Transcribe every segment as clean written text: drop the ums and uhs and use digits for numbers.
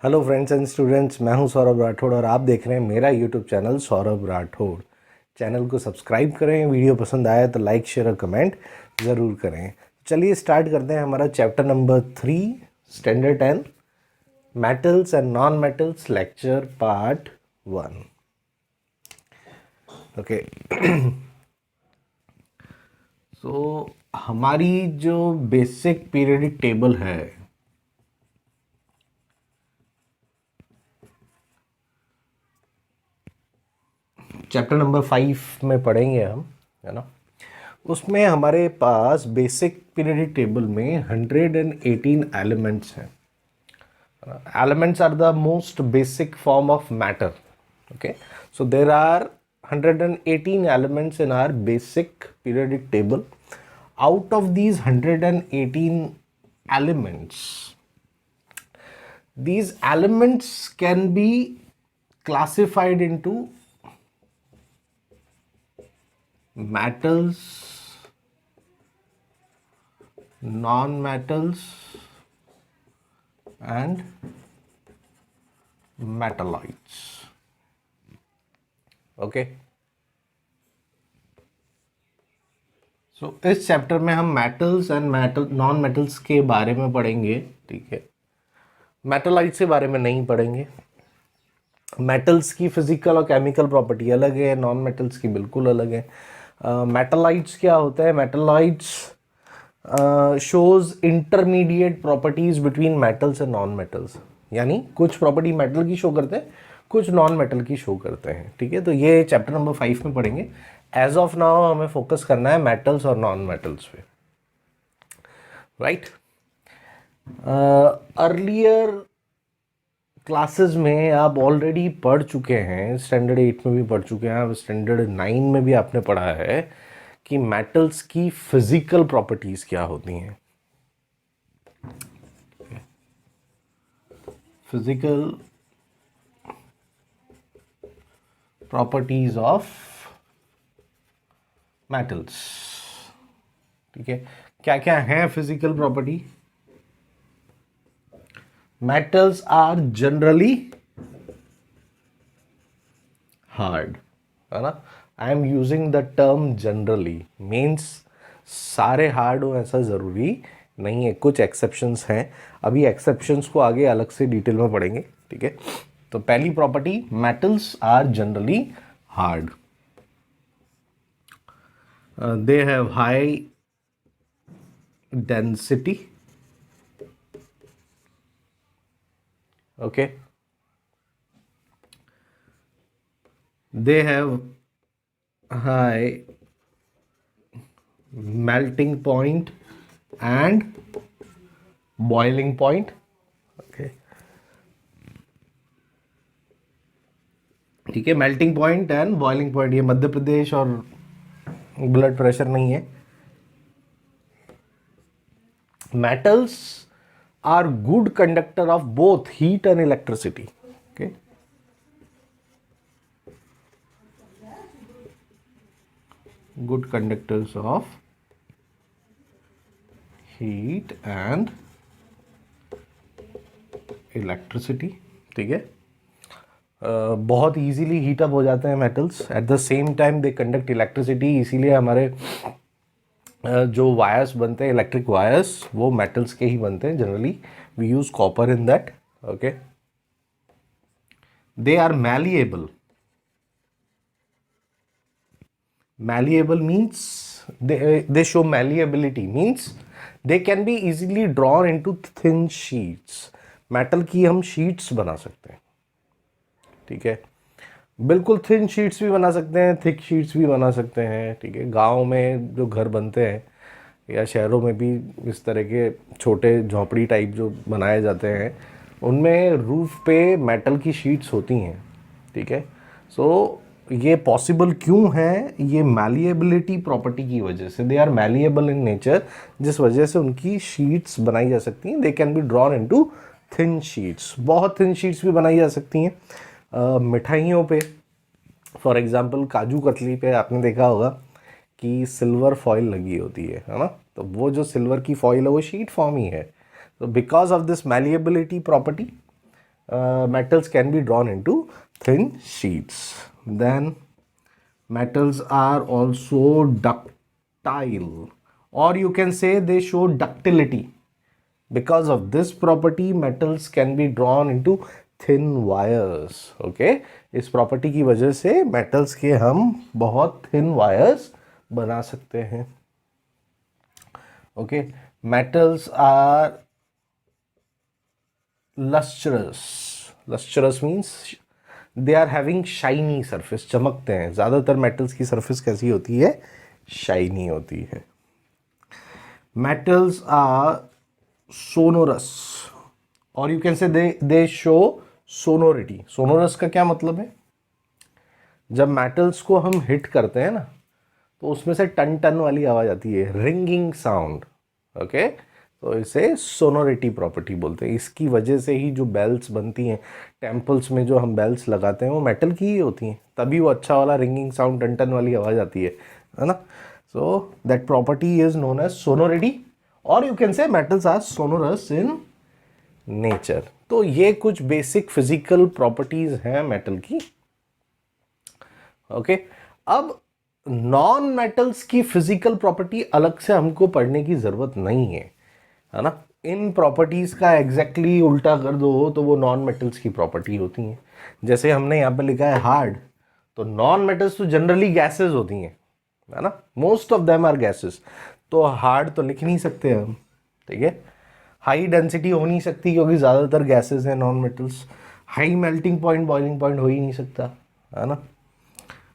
Hello friends and students, मैं हूं सौरभ राठौड़ और आप देख रहे हैं मेरा YouTube channel Saurabh Rathore. Channel को सब्सक्राइब करें, वीडियो पसंद आया तो लाइक शेयर और कमेंट ज़रूर करें। चलिए स्टार्ट करते हैं हमारा chapter number 3 standard 10 metals and non metals lecture part 1। Okay, so हमारी जो बेसिक पीरियडिक टेबल है चैप्टर नंबर 5 में पढ़ेंगे हम, है ना। उसमें हमारे पास बेसिक पीरियडिक टेबल में 118 एलिमेंट्स हैं। Elements are the most basic form of matter. Okay, so there are 118 elements in our basic periodic table. Out of these 118 elements, these elements can be classified into metals, non-metals and metalloids. Okay, so इस chapter में हम metals and non metals के बारे में पढ़ेंगे। ठीक है, मेटलाइट्स के बारे में नहीं पढ़ेंगे। मेटल्स की फिजिकल और केमिकल प्रॉपर्टी अलग है, नॉन मेटल्स की बिल्कुल अलग है। मेटलाइट्स क्या होता है? मेटलाइट्स shows intermediate properties between metals and non metals, यानी कुछ प्रॉपर्टी मेटल की शो करते हैं, कुछ नॉन मेटल की शो करते हैं। ठीक है, तो ये चैप्टर नंबर 5 में पढ़ेंगे। एज ऑफ नाउ हमें फोकस करना है मेटल्स और नॉन मेटल्स पे, राइट। अर्लियर क्लासेस में आप ऑलरेडी पढ़ चुके हैं, स्टैंडर्ड 8 में भी पढ़ चुके हैं, अब स्टैंडर्ड 9 में भी आपने पढ़ा है कि मेटल्स की फिजिकल प्रॉपर्टीज क्या होती हैं। Physical properties of metals. ठीक है, क्या क्या है physical property? Metals are generally hard, है ना। I am using the term generally, means सारे हार्ड हो ऐसा ज़रूरी नहीं है, कुछ एक्सेप्शंस हैं। अभी एक्सेप्शंस को आगे अलग से डिटेल में पढ़ेंगे। ठीक है, तो पहली property, metals are generally hard, they have high density. Okay, they have high melting point and boiling point. Okay, ठीक है, melting point and boiling point, ये मध्य प्रदेश और ब्लड प्रेशर नहीं है। Metals are good conductor of both heat and electricity. Okay, good conductors of heat and electricity। ठीक है, बहुत easily heat up हो जाते हैं metals, at the same time they conduct electricity. इसीलिए हमारे जो वायर्स बनते हैं, इलेक्ट्रिक वायर्स, वो मेटल्स के ही बनते हैं। Generally we use copper in that. Okay, they are malleable. Malleable means they show malleability, means they can be easily drawn into thin sheets। Metal की हम शीट्स बना सकते हैं। ठीक है, बिल्कुल थिन शीट्स भी बना सकते हैं, थिक शीट्स भी बना सकते हैं। ठीक है, गांव में जो घर बनते हैं या शहरों में भी इस तरह के छोटे झोंपड़ी टाइप जो बनाए जाते हैं, उनमें रूफ पे मेटल की शीट्स होती हैं। ठीक है, सो ये पॉसिबल क्यों है? ये मैलिएबिलिटी प्रॉपर्टी की वजह से, they are malleable in nature, जिस वजह से उनकी शीट्स बनाई जा सकती हैं। They can be drawn into thin sheets, बहुत थिन शीट्स भी बनाई जा सकती हैं। मिठाइयों पे, फॉर एग्जांपल काजू कतली पे आपने देखा होगा कि सिल्वर फॉइल लगी होती है ना, तो वो जो सिल्वर की फॉइल है वो शीट फॉर्म ही है। तो because of this malleability property metals can be drawn into thin sheets. Then metals are also ductile, or you can say they show ductility. Because of this property, metals can be drawn into thin wires. Okay, इस property की वजह से metals के हम बहुत thin wires बना सकते हैं. Okay, metals are lustrous. Lustrous means they are having shiny surface, चमकते हैं. ज़्यादातर metals की surface कैसी होती है? Shiny होती है. Metals are sonorous, or you can say they show sonority. Sonorous का क्या मतलब है? जब metals को हम hit करते हैं ना, तो उसमें से टन टन वाली आवाज़ आती है, रिंगिंग साउंड. ओके, तो इसे सोनोरिटी प्रॉपर्टी बोलते हैं. इसकी वजह से ही जो बेल्स बनती हैं टेम्पल्स में, जो हम बेल्स लगाते हैं वो मेटल की ही होती हैं, तभी वो अच्छा वाला रिंगिंग साउंड टन टन वाली आवाज़ आती है ना. So that property is known as sonority, और you can say metals are sonorous in nature. तो ये कुछ बेसिक फिजिकल प्रॉपर्टीज हैं मेटल की. ओके, अब नॉन मेटल्स की फिजिकल प्रॉपर्टी अलग से हमको पढ़ने की ज़रूरत नहीं है ना. इन प्रॉपर्टीज़ का एग्जैक्टली उल्टा कर दो तो वो नॉन मेटल्स की प्रॉपर्टी होती हैं. जैसे हमने यहाँ पे लिखा है हार्ड, तो नॉन मेटल्स तो जनरली गैसेस होती हैं, है ना. Most of them are gases, तो हार्ड तो लिख नहीं सकते हम. ठीक है, हाई डेंसिटी हो नहीं सकती क्योंकि ज़्यादातर गैसेस हैं non metals. High melting point, boiling point हो ही नहीं सकता, है ना.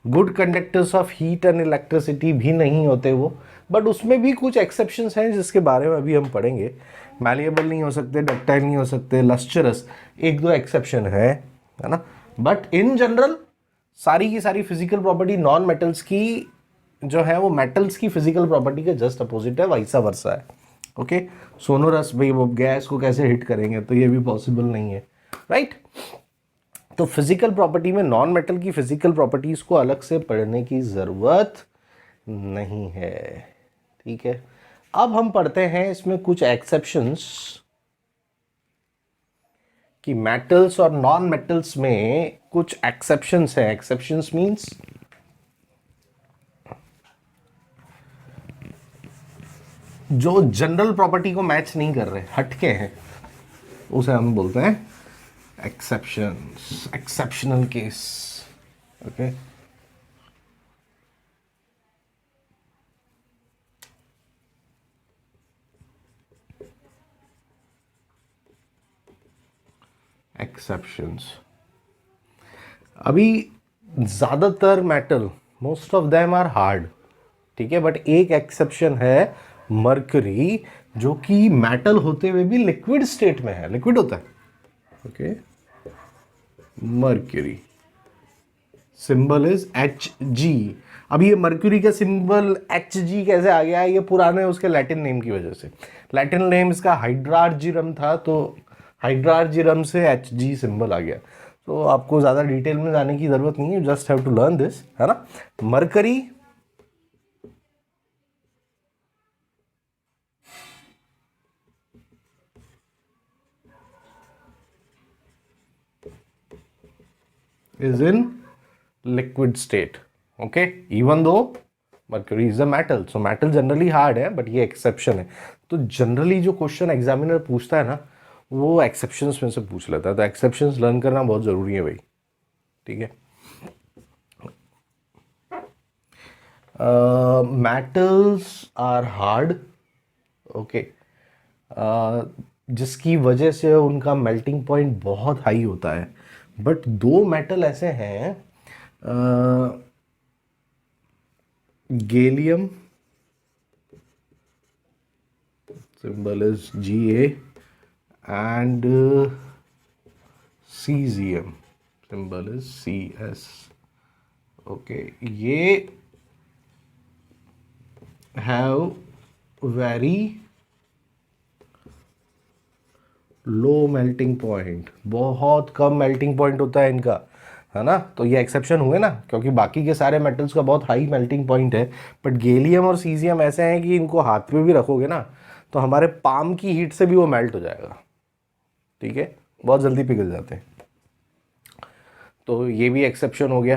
Good conductors of heat and electricity भी नहीं होते वो, बट उसमें भी कुछ एक्सेप्शंस हैं जिसके बारे में अभी हम पढ़ेंगे. मैलिएबल नहीं हो सकते, डक्टाइल नहीं हो सकते, लस्चरस, एक दो एक्सेप्शन है ना. बट इन जनरल सारी की सारी फिजिकल प्रॉपर्टी नॉन मेटल्स की जो है वो मेटल्स की फिजिकल प्रॉपर्टी के जस्ट अपोजिट है, वाइसा वर्सा है. ओके, सोनोरस, भाई वो गैस को कैसे हिट करेंगे, तो ये भी पॉसिबल नहीं है, राइट. तो फिजिकल प्रॉपर्टी में नॉन मेटल की फिजिकल प्रॉपर्टीज को अलग से पढ़ने की ज़रूरत नहीं है. ठीक है, अब हम पढ़ते हैं इसमें कुछ एक्सेप्शंस कि मेटल्स और नॉन मेटल्स में कुछ एक्सेप्शंस हैं. एक्सेप्शंस मींस जो जनरल प्रॉपर्टी को मैच नहीं कर रहे, हटके हैं, उसे हम बोलते हैं exceptions, exceptional case. Okay, exceptions. अभी ज़्यादातर metal, most of them are hard, ठीक है, बट एक एक्सेप्शन है मर्करी, जो कि मेटल होते हुए भी लिक्विड स्टेट में है, लिक्विड होता है. Okay, mercury, symbol is Hg. अब ये मर्क्यूरी का सिंबल Hg कैसे आ गया? ये पुराने उसके लैटिन नेम की वजह से. लैटिन नेम इसका हाइड्रार्जिरम था, तो हाइड्रार्जिरम से Hg सिंबल आ गया. तो आपको ज़्यादा डिटेल में जाने की ज़रूरत नहीं है, just have to learn this, है ना. Mercury is in liquid state. Okay, even though mercury is a metal, so metal generally hard है, but ये exception है. तो generally जो क्वेश्चन एग्जामिनर पूछता है ना, वो एक्सेप्शंस में से पूछ लेता है. तो एक्सेप्शंस लर्न करना बहुत ज़रूरी है भाई. ठीक है, मेटल्स आर हार्ड. ओके, जिसकी वजह से उनका मेल्टिंग पॉइंट बहुत हाई होता है. बट दो मेटल ऐसे हैं, gallium, symbol is Ga, and caesium, symbol is Cs. Okay, ये have very low melting point, बहुत कम मेल्टिंग पॉइंट होता है इनका, है ना. तो ये एक्सेप्शन हुए ना, क्योंकि बाकी के सारे मेटल्स का बहुत हाई मेल्टिंग पॉइंट है, बट गैलियम और सीजियम ऐसे हैं कि इनको हाथ पे भी रखोगे ना तो हमारे पाम की हीट से भी वो मेल्ट हो जाएगा. ठीक है, बहुत जल्दी पिघल जाते हैं। तो ये भी एक्सेप्शन हो गया।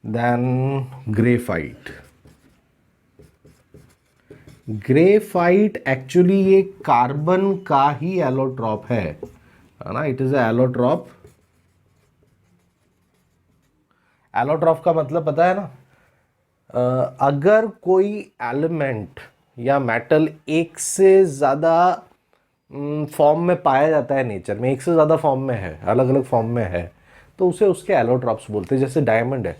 Then graphite. ग्रेफाइट एक्चुअली ये कार्बन का ही एलोट्रॉप है ना, इट इज एलोट्रॉप। एलोट्रॉप का मतलब पता है ना, अगर कोई एलिमेंट या मेटल एक से ज़्यादा फॉर्म में पाया जाता है नेचर में, एक से ज़्यादा फॉर्म में है, अलग अलग फॉर्म में है, तो उसे उसके एलोट्रॉप्स बोलते हैं। जैसे डायमंड है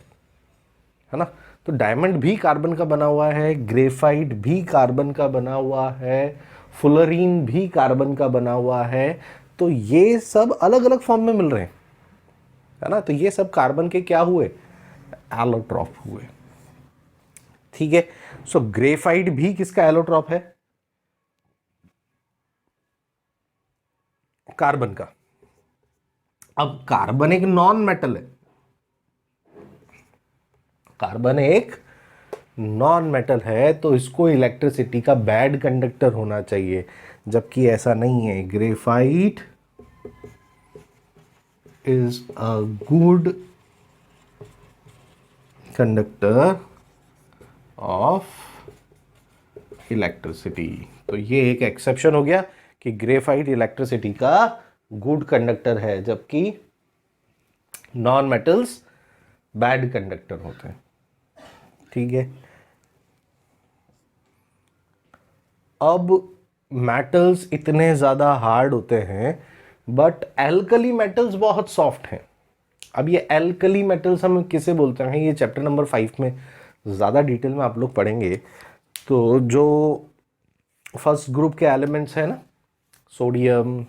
ना, तो डायमंड भी कार्बन का बना हुआ है, ग्रेफाइट भी कार्बन का बना हुआ है, फुलरीन भी कार्बन का बना हुआ है। तो ये सब अलग अलग फॉर्म में मिल रहे हैं, है ना, तो ये सब कार्बन के क्या हुए, एलोट्रॉप हुए। ठीक है, सो ग्रेफाइट भी किसका एलोट्रॉप है, कार्बन का। अब कार्बन एक नॉन मेटल है, कार्बन एक नॉन मेटल है, तो इसको इलेक्ट्रिसिटी का बैड कंडक्टर होना चाहिए, जबकि ऐसा नहीं है। Graphite is a good conductor of electricity. तो ये एक एक्सेप्शन हो गया कि ग्रेफाइट इलेक्ट्रिसिटी का गुड कंडक्टर है, जबकि नॉन मेटल्स बैड कंडक्टर होते हैं। ठीक है, अब मेटल्स इतने ज़्यादा हार्ड होते हैं, बट एल्कली मेटल्स बहुत सॉफ्ट हैं। अब ये एल्कली मेटल्स हम किसे बोलते हैं, ये चैप्टर नंबर 5 में ज़्यादा डिटेल में आप लोग पढ़ेंगे। तो जो फर्स्ट ग्रुप के एलिमेंट्स हैं ना, सोडियम,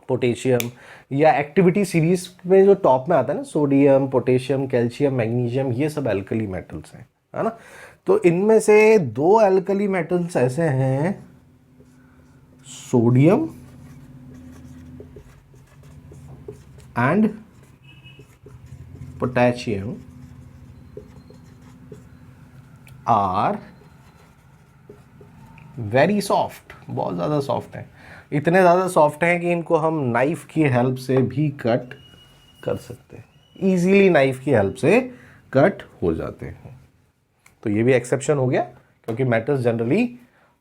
पोटेशियम, या एक्टिविटी सीरीज में जो टॉप में आता है ना, सोडियम, पोटेशियम, कैल्शियम, मैग्नीशियम, ये सब एल्कली मेटल्स हैं, है ना। तो इनमें से दो एल्कली मेटल्स ऐसे हैं, sodium and potassium are very soft, बहुत ज़्यादा सॉफ्ट है। इतने ज़्यादा सॉफ्ट हैं कि इनको हम नाइफ की हेल्प से भी कट कर सकते हैं, ईजीली नाइफ की हेल्प से कट हो जाते हैं। तो ये भी एक्सेप्शन हो गया, क्योंकि मेटल्स जनरली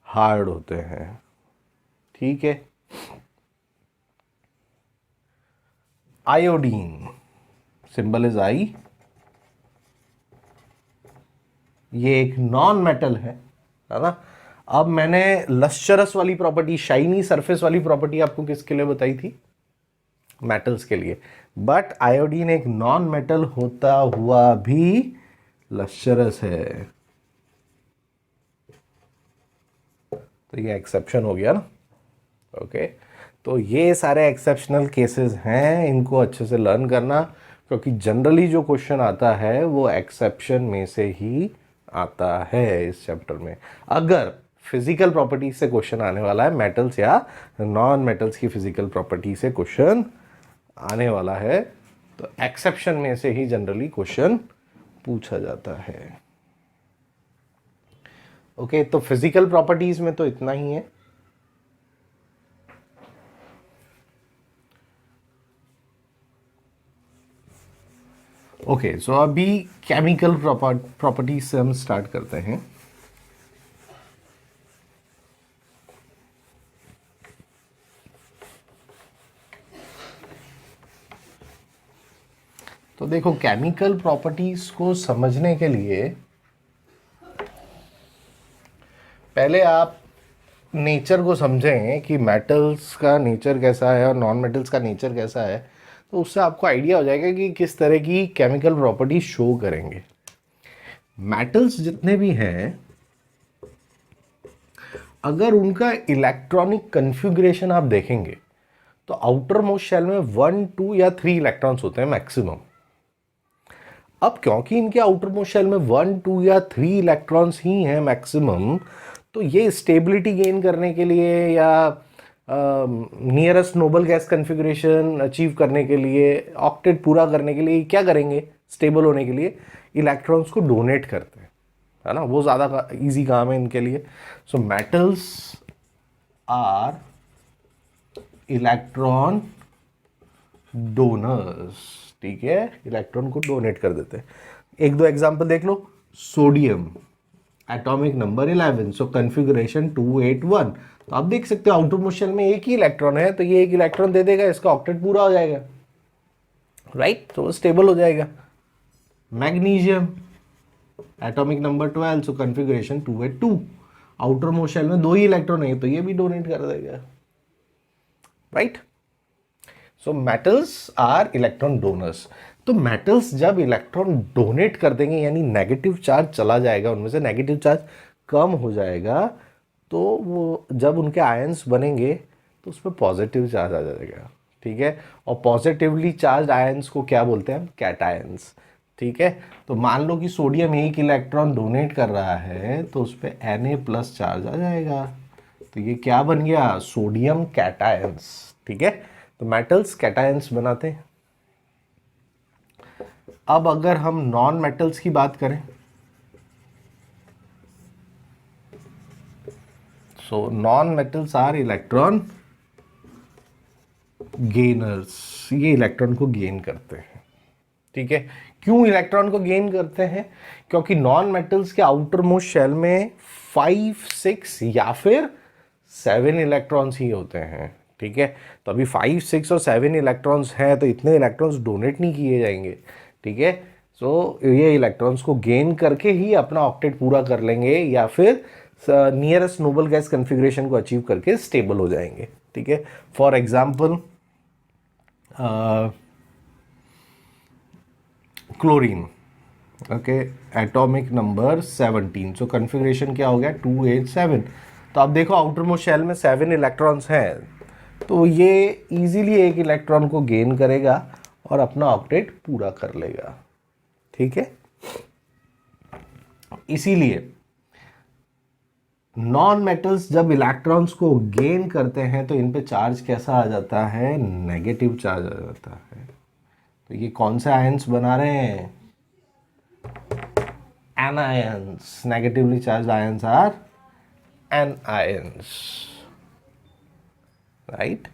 हार्ड होते हैं। ठीक है, आयोडीन, सिंबल इज आई, ये एक नॉन मेटल है ना। अब मैंने लस्चरस वाली प्रॉपर्टी, शाइनी सरफेस वाली प्रॉपर्टी आपको किसके लिए बताई थी, मेटल्स के लिए। बट आयोडीन एक नॉन मेटल होता हुआ भी लस्चरस है, तो ये एक्सेप्शन हो गया ना। ओके, तो ये सारे एक्सेप्शनल केसेस हैं, इनको अच्छे से लर्न करना, क्योंकि जनरली जो क्वेश्चन आता है वो एक्सेप्शन में से ही आता है इस चैप्टर में। अगर फिजिकल प्रॉपर्टी से क्वेश्चन आने वाला है, मेटल्स या नॉन मेटल्स की फिजिकल प्रॉपर्टी से क्वेश्चन आने वाला है, तो एक्सेप्शन में से ही जनरली क्वेश्चन पूछा जाता है। ओके, तो फिजिकल प्रॉपर्टीज में तो इतना ही है। ओके, सो अभी केमिकल प्रॉपर्टीज से हम स्टार्ट करते हैं। तो देखो, केमिकल प्रॉपर्टीज को समझने के लिए पहले आप नेचर को समझें कि मेटल्स का नेचर कैसा है और नॉन मेटल्स का नेचर कैसा है, तो उससे आपको आइडिया हो जाएगा कि किस तरह की केमिकल प्रॉपर्टी शो करेंगे। मेटल्स जितने भी हैं, अगर उनका इलेक्ट्रॉनिक कन्फिग्रेशन आप देखेंगे तो आउटर मोस्ट शेल में 1, 2 या 3 इलेक्ट्रॉन्स होते हैं मैक्सिमम। अब क्योंकि इनके आउटर मोस्ट शेल में 1, 2 या 3 इलेक्ट्रॉन्स ही हैं मैक्सिमम, तो ये स्टेबिलिटी गेन करने के लिए या nearest noble gas configuration achieve करने के लिए, ऑक्टेट पूरा करने के लिए क्या करेंगे, स्टेबल होने के लिए इलेक्ट्रॉन्स को डोनेट करते हैं, है ना। वो ज़्यादा इजी काम है इनके लिए। So metals are electron donors, ठीक है, इलेक्ट्रॉन को डोनेट कर देते हैं। एक दो एग्जांपल देख लो। सोडियम एटॉमिक नंबर 11, सो कॉन्फ़िगरेशन 281। तो आप देख सकते हो आउटर मोस्ट शेल में एक ही इलेक्ट्रॉन है, तो ये एक इलेक्ट्रॉन दे देगा, इसका ऑक्टेट पूरा हो जाएगा, राइट, तो स्टेबल हो जाएगा। मैग्नीशियम एटॉमिक नंबर 12, सो कॉन्फ़िगरेशन 282, आउटर मोस्ट शेल में दो ही इलेक्ट्रॉन है, तो ये भी डोनेट कर देगा, right. So metals are electron donors. तो मेटल्स जब इलेक्ट्रॉन डोनेट कर देंगे, यानी नेगेटिव चार्ज चला जाएगा, उनमें से नेगेटिव चार्ज कम हो जाएगा, तो वो जब उनके आयंस बनेंगे तो उसमें पॉजिटिव चार्ज आ जाएगा, ठीक है। और पॉजिटिवली चार्ज आयंस को क्या बोलते हैं हम? कैटायंस, ठीक है। तो मान लो कि सोडियम एक इलेक्ट्रॉन डोनेट कर रहा है, तो उस पर Na+ चार्ज आ जाएगा, तो ये क्या बन गया? सोडियम कैटायंस, ठीक है। तो मेटल्स कैटायंस बनाते हैं। अब अगर हम नॉन मेटल्स की बात करें, so non metals are electron gainers, ये इलेक्ट्रॉन को गेन करते हैं, ठीक है। क्यों इलेक्ट्रॉन को गेन करते हैं? क्योंकि नॉन मेटल्स के आउटर मोस्ट शेल में 5, 6 या फिर 7 इलेक्ट्रॉन्स ही होते हैं, ठीक है। तो अभी 5, 6 और 7 इलेक्ट्रॉन्स हैं, तो इतने इलेक्ट्रॉन्स डोनेट नहीं किए जाएंगे, ठीक है। सो ये इलेक्ट्रॉन्स को गेन करके ही अपना ऑक्टेट पूरा कर लेंगे, या फिर नियरेस्ट नोबल गैस कॉन्फ़िगरेशन को अचीव करके स्टेबल हो जाएंगे, ठीक है। For example chlorine, okay, atomic number 17, so configuration क्या हो गया? 287। तो आप देखो आउटर मोस्ट शेल में 7 इलेक्ट्रॉन्स हैं, तो ये इजीली एक इलेक्ट्रॉन को गेन करेगा और अपना ऑक्टेट पूरा कर लेगा, ठीक है। इसीलिए नॉन मेटल्स जब इलेक्ट्रॉन्स को गेन करते हैं तो इन पे चार्ज कैसा आ जाता है? नेगेटिव चार्ज आ जाता है। तो ये कौन से आयंस बना रहे हैं? Anions, negatively charge ions are anions, right.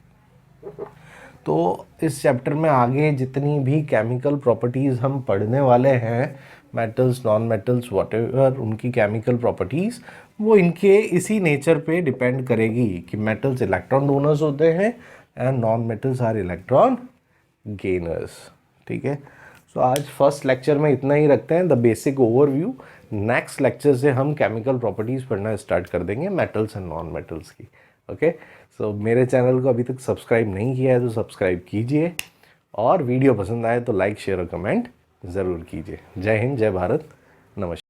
तो इस चैप्टर में आगे जितनी भी केमिकल प्रॉपर्टीज़ हम पढ़ने वाले हैं, मेटल्स, नॉन मेटल्स, व्हाटएवर उनकी केमिकल प्रॉपर्टीज़, वो इनके इसी नेचर पे डिपेंड करेगी कि मेटल्स इलेक्ट्रॉन डोनर्स होते हैं and non metals are electron gainers, ठीक है। सो आज फर्स्ट लेक्चर में इतना ही रखते हैं, the basic overview. Next lecture से हम केमिकल प्रॉपर्टीज़ पढ़ना स्टार्ट कर देंगे मेटल्स एंड नॉन मेटल्स की, ओके। सो मेरे चैनल को अभी तक सब्सक्राइब नहीं किया है तो सब्सक्राइब कीजिए, और वीडियो पसंद आए तो लाइक, शेयर और कमेंट ज़रूर कीजिए। जय हिंद, जय भारत, नमस्कार।